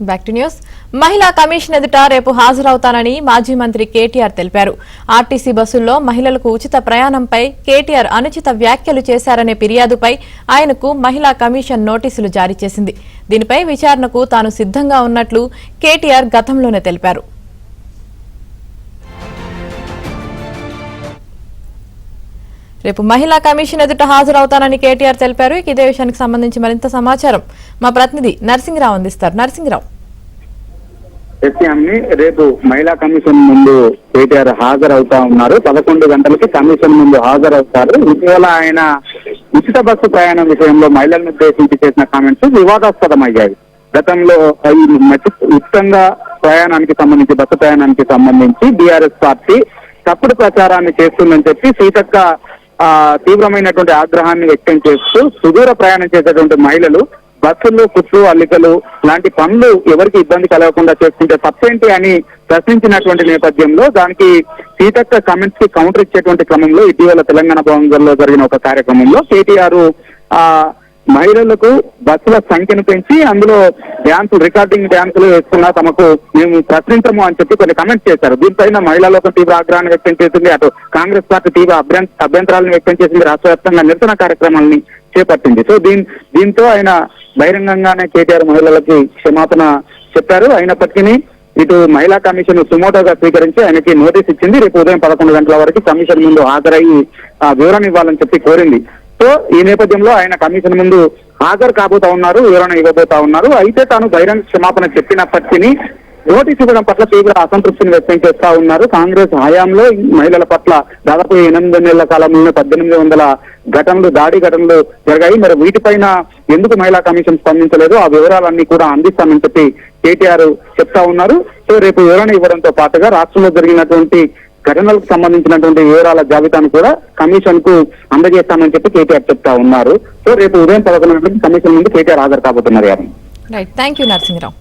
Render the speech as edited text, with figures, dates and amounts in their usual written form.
Back to news. మహిళా commission ఎదుట రేపు హాజరవుతానని మాజీ మంత్రి కేటీఆర్ తెలిపారు. ఆర్టీసీ బస్సుల్లో మహిళలకు ఉచిత ప్రయాణంపై కేటీఆర్ అనుచిత వ్యాఖ్యలు చేశారనే ఫిర్యాదుపై ఆయనకు మహిళా కమిషన్ నోటీసులు జారీ చేసింది. దీనిపై విచారణకు తాను సిద్ధంగా ఉన్నట్లు కేటీఆర్ గతంలోనే తెలిపారు. రేపు మహిళా కమిషన్ ఎదుట హాజరవుతానని కేటీఆర్ తెలిపారు. ఇదే విషయానికి సంబంధించి మరింత సమాచారం మా ప్రతినిధి నరసింగరావు అందిస్తారు. నరసింగరావు, రేపు మహిళా కమిషన్ ముందు కేటీఆర్ హాజరవుతా ఉన్నారు. 11 గంటలకి కమిషన్ ముందు హాజరవుతారు. ఇటీవల ఆయన ఉచిత బస్సు ప్రయాణం విషయంలో మహిళలను ఉద్దేశించి చేసిన కామెంట్స్ వివాదాస్పదమయ్యాయి. గతంలో ఉచితంగా ప్రయాణానికి సంబంధించి బస్సు ప్రయాణానికి సంబంధించి బీఆర్ఎస్ పార్టీ తప్పుడు ప్రచారాన్ని చేస్తుందని చెప్పి సీతక్క తీవ్రమైనటువంటి ఆగ్రహాన్ని వ్యక్తం చేస్తూ సుదూర ప్రయాణం చేసేటువంటి మహిళలు బస్సులు, కుట్లు, అల్లికలు లాంటి పనులు ఎవరికి ఇబ్బంది కలగకుండా చేసుకుంటే తప్పేంటి అని ప్రశ్నించినటువంటి నేపథ్యంలో దానికి సీతక్క కామెంట్స్ కి కౌంటర్ ఇచ్చేటువంటి క్రమంలో ఇటీవల తెలంగాణ భవన్లో జరిగిన ఒక కార్యక్రమంలో కేటీఆర్ మహిళలకు బస్సుల సంఖ్యను పెంచి అందులో రికార్డింగ్ డ్యాన్సులు వేసుకున్నా తమకు మేము ప్రశ్నించము అని చెప్పి కొన్ని కమెంట్స్ చేశారు. దీనిపైన మహిళలు ఒక తీవ్ర ఆగ్రహాన్ని వ్యక్తం చేసింది. అటు కాంగ్రెస్ పార్టీ తీవ్ర అభ్యంతరాలను వ్యక్తం చేసింది. రాష్ట్ర వ్యాప్తంగా నిరసన కార్యక్రమాలని చేపట్టింది. సో దీంతో ఆయన బహిరంగంగానే కేటీఆర్ మహిళలకి క్షమాపణ చెప్పారు. అయినప్పటికీ ఇటు మహిళా కమిషన్ సుమోటోగా స్వీకరించి ఆయనకి నోటీస్ ఇచ్చింది. రేపు ఉదయం 11 గంటల వరకు కమిషన్ ముందు హాజరయ్యి వివరణ ఇవ్వాలని చెప్పి కోరింది. సో ఈ నేపథ్యంలో ఆయన కమిషన్ ముందు హాజరు కాబోతా ఉన్నారు, వివరణ ఇవ్వబోతా ఉన్నారు. అయితే తాను బహిరంగ క్షమాపణ చెప్పినప్పటికీ నోటీసు ఇవ్వడం పట్ల తీవ్ర అసంతృప్తిని వ్యక్తం చేస్తా ఉన్నారు. కాంగ్రెస్ హయాంలో మహిళల పట్ల దాదాపు 8 నెలల కాలంలో 1800 దాడి ఘటనలు జరిగాయి. మరి వీటిపైన ఎందుకు మహిళా కమిషన్ స్పందించలేదు, ఆ వివరాలన్నీ కూడా అందిస్తామని చెప్పి కేటీఆర్ చెప్తా ఉన్నారు. సో రేపు వివరణ ఇవ్వడంతో పాటుగా రాష్ట్రంలో జరిగినటువంటి ఘటనలకు సంబంధించినటువంటి వివరాల జాబితాను కూడా కమిషన్ కు అందజేస్తామని చెప్పి కేటీఆర్ చెప్తా ఉన్నారు. సో రేపు ఉదయం 11 గంటలకు కమిషన్ ముందు కేటీఆర్ హాజరు కాబోతున్నారు. Right, thank you Narasingarao.